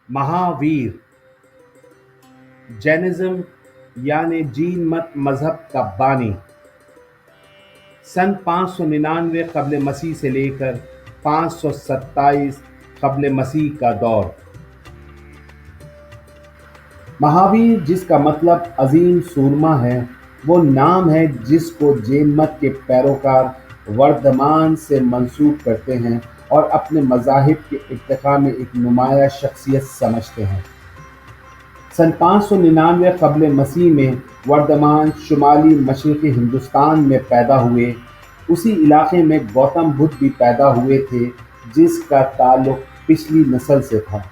Mahavir Jainism यानी gene मत मजहब का बानी सन 599 कबल मसीह से लेकर 527 कबल मसीह का दौर। महावीर जिसका मतलब अजीम सूरमा है, वो नाम है जिसको जैन मत के पैरोकार वर्धमान से मंसूब करते हैं और अपने मज़ाहिब के इर्तिक़ा में एक नुमाया शख्सियत समझते हैं। सन 599 कबल मसीह में वर्धमान शुमाली मशरक़ी हिंदुस्तान में पैदा हुए। उसी इलाके में गौतम बुद्ध भी पैदा हुए थे जिसका ताल्लुक़ पिछली नस्ल से था,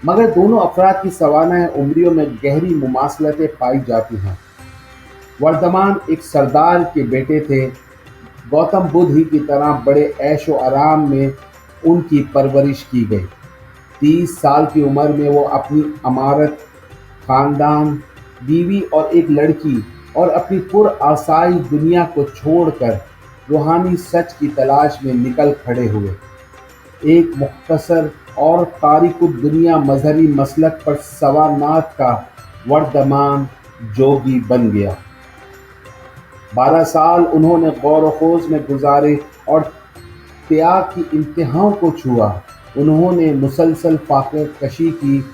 मगर दोनों अफराद की सवाना उम्रियों में गहरी मुमासलतें पाई जाती हैं। वर्धमान एक सरदार के बेटे थे। गौतम बुद्ध ही की तरह बड़े ऐश व आराम में उनकी परवरिश की गई। 30 साल की उम्र में वो अपनी अमारत, ख़ानदान, बीवी और एक लड़की और अपनी पुरआसाइश दुनिया को छोड़कर रूहानी सच की तलाश में निकल खड़े हुए। एक मुख्तसर और तारिकुद दुनिया मजहबी मसलक पर सवारनाथ का वर्धमान जोगी बन गया। 12 साल उन्होंने गौर व खोज में गुजारे और त्याग की इंतहाओं को छुआ। उन्होंने मुसलसल फाक़े कशी की।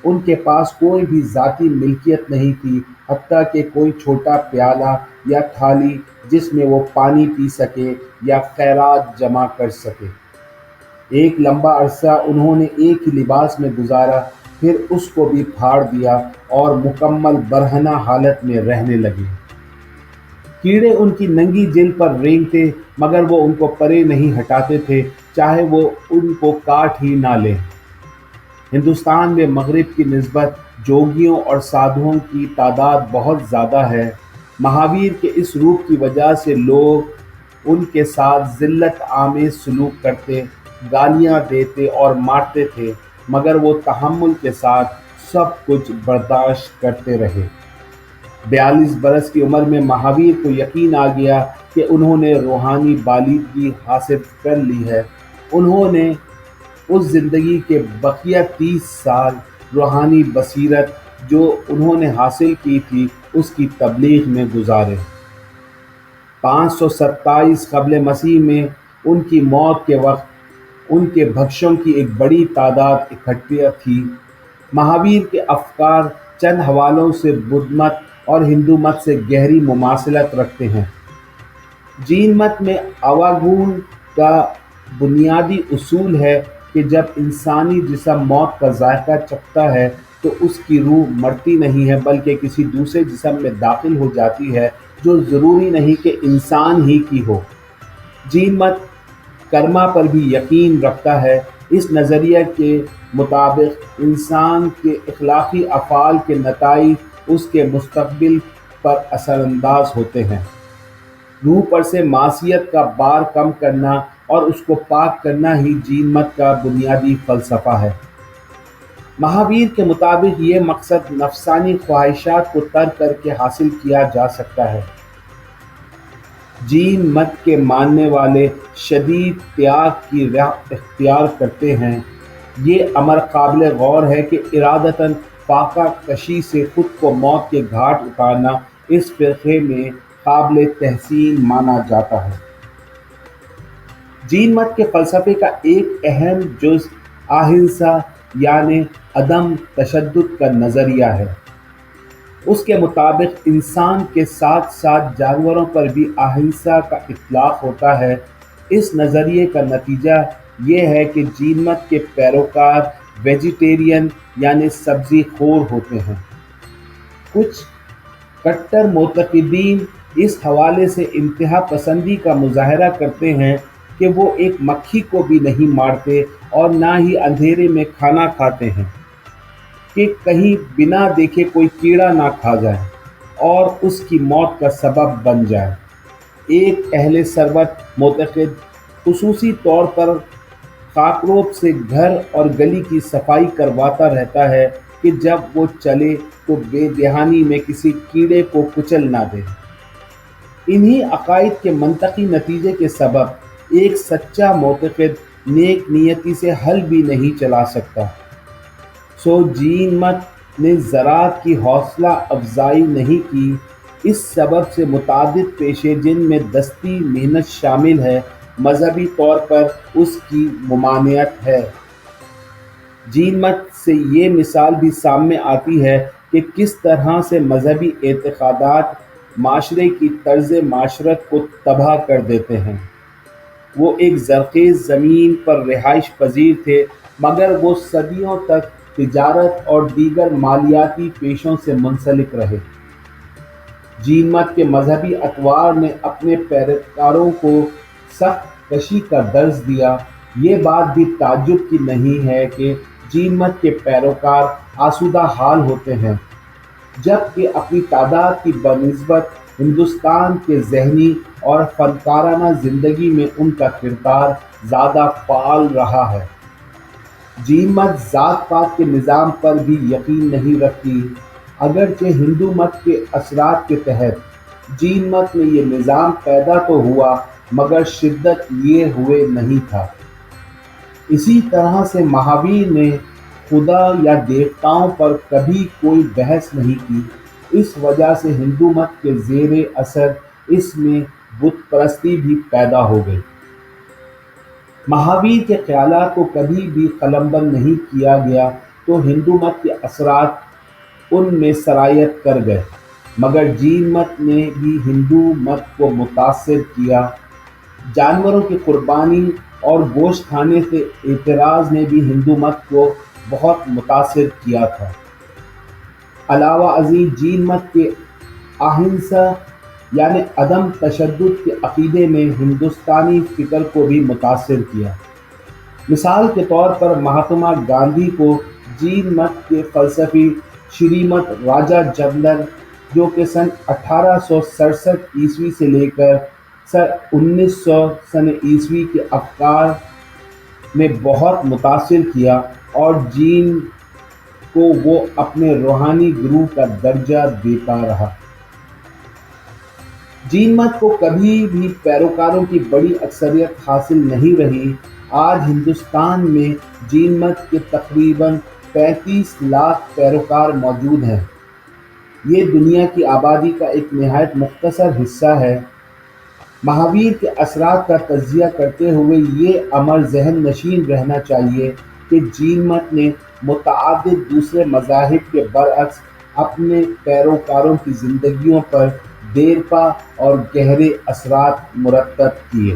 उनके पास कोई भी ज़ाती मिल्कियत नहीं थी, हत्ता कि कोई छोटा प्याला या थाली जिसमें वो पानी पी सके या खैरात जमा कर सके। एक लंबा अरसा उन्होंने एक ही लिबास में गुजारा, फिर उसको भी फाड़ दिया और मुकम्मल बरहना हालत में रहने लगे। कीड़े उनकी नंगी जिल्द पर रेंगते, मगर वो उनको परे नहीं हटाते थे, चाहे वो उनको काट ही ना लें। हिंदुस्तान में मगरिब की निस्बत जोगियों और साधुओं की तादाद बहुत ज़्यादा है। महावीर के इस रूप की वजह से लोग उनके साथ ज़िल्लत आमेज़ सलूक करते, गालियाँ देते और मारते थे, मगर वो तहम्मुल के साथ सब कुछ बर्दाश्त करते रहे। 42 बरस की उम्र में महावीर को यकीन आ गया कि उन्होंने रूहानी बालिदगी हासिल कर ली है। उन्होंने उस ज़िंदगी के बकिया 30 साल रूहानी बसीरत जो उन्होंने हासिल की थी उसकी तबलीग में गुजारे। 527 कबल मसीह में उनकी मौत के वक्त उनके भक्षों की एक बड़ी तादाद इकट्ठी थी। महावीर के अफकार चंद हवालों से बुद्ध मत और हिंदू मत से गहरी मुमासलत रखते हैं। जीन मत में आवागुन का बुनियादी उसूल है कि जब इंसानी जिस्म मौत का जायका चखता है तो उसकी रूह मरती नहीं है, बल्कि किसी दूसरे जिस्म में दाखिल हो जाती है, जो ज़रूरी नहीं कि इंसान ही की हो। जीन मत कर्मा पर भी यकीन रखता है। इस नज़रिए के मुताबिक इंसान के इखलाकी अफ़ाल के नताइज उसके मुस्तक़बिल पर असरअंदाज होते हैं। रूह पर से मासियत का बार कम करना और उसको पाक करना ही जीन मत का बुनियादी फ़लसफ़ा है। महावीर के मुताबिक ये मकसद नफसानी ख्वाहिशात को तर्क करके हासिल किया जा सकता है। जीन मत के मानने वाले शदीद त्याग की राह इख्तियार करते हैं। ये अमर काबिल गौर है कि इरादतन फाका कशी से ख़ुद को मौत के घाट उतारना इस फ़िरक़े में काबिल तहसीन माना जाता है। जीन मत के फ़लसफ़े का एक अहम जुज़ अहिंसा यानी अदम तशद्दुद का नज़रिया है। उसके मुताबिक इंसान के साथ साथ जानवरों पर भी अहिंसा का इतलाक़ होता है। इस नज़रिए का नतीजा ये है कि जीन मत के पैरोकार वेजिटेरियन यानी सब्ज़ी खोर होते हैं। कुछ कट्टर मोतक़िदीन इस हवाले से इंतहा पसंदी का मुज़ाहरा करते हैं कि वो एक मक्खी को भी नहीं मारते और ना ही अंधेरे में खाना खाते हैं कि कहीं बिना देखे कोई कीड़ा ना खा जाए और उसकी मौत का सबब बन जाए। एक अहले सरबत मोतक़िद ख़ुसूसी तौर पर काकरोच से घर और गली की सफाई करवाता रहता है कि जब वो चले तो बेदहानी में किसी कीड़े को कुचल ना दे। इन्हीं अकायद के मंतकी नतीजे के सबब एक सच्चा मोतक़िद नेक नियति से हल भी नहीं चला सकता। جین مت نے زراعت کی حوصلہ افزائی نہیں کی۔ اس سبب سے متعدد پیشے جن میں دستی محنت شامل ہے، مذہبی طور پر اس کی ممانعت ہے۔ جین مت سے یہ مثال بھی سامنے آتی ہے کہ کس طرح سے مذہبی اعتقادات معاشرے کی طرز معاشرت کو تباہ کر دیتے ہیں۔ وہ ایک زرخیز زمین پر رہائش پذیر تھے، مگر وہ صدیوں تک تجارت اور دیگر مالیاتی پیشوں سے منسلک رہے۔ جین مت کے مذہبی اطوار نے اپنے پیروکاروں کو سخت کشی کا درس دیا۔ یہ بات بھی تعجب کی نہیں ہے کہ جین مت کے پیروکار آسودہ حال ہوتے ہیں، جبکہ اپنی تعداد کی بنسبت ہندوستان کے ذہنی اور فنکارانہ زندگی میں ان کا کردار زیادہ فعال رہا ہے۔ جین مت ذات پات کے نظام پر بھی یقین نہیں رکھتی، اگرچہ ہندو مت کے اثرات کے تحت جین مت میں یہ نظام پیدا تو ہوا، مگر شدت لیے ہوئے نہیں تھا۔ اسی طرح سے مہاویر نے خدا یا دیوتاؤں پر کبھی کوئی بحث نہیں کی۔ اس وجہ سے ہندو مت کے زیر اثر اس میں بت پرستی بھی پیدا ہو گئی۔ مہاویر کے خیالات کو کبھی بھی قلمبند نہیں کیا گیا تو ہندو مت کے اثرات ان میں سرایت کر گئے، مگر جین مت نے بھی ہندو مت کو متاثر کیا۔ جانوروں کی قربانی اور گوشت کھانے سے اعتراض نے بھی ہندو مت کو بہت متاثر کیا تھا۔ علاوہ ازیں جین مت کے اہنسا یعنی عدم تشدد کے عقیدے نے ہندوستانی فکر کو بھی متاثر کیا۔ مثال کے طور پر مہاتما گاندھی کو جین مت کے فلسفی شریمت راجا چندر، جو کہ سن 1867 سے لے کر سن 1900 کے افکار نے بہت متاثر کیا، اور جین کو وہ اپنے روحانی گرو کا درجہ دیتا رہا۔ جین مت کو کبھی بھی پیروکاروں کی بڑی اکثریت حاصل نہیں رہی۔ آج ہندوستان میں جین مت کے تقریباً 35 لاکھ پیروکار موجود ہیں۔ یہ دنیا کی آبادی کا ایک نہایت مختصر حصہ ہے۔ مہاویر کے اثرات کا تجزیہ کرتے ہوئے یہ امر ذہن نشین رہنا چاہیے کہ جین مت نے متعدد دوسرے مذاہب کے برعکس اپنے پیروکاروں کی زندگیوں پر دیرپا اور گہرے اثرات مرتب کیے۔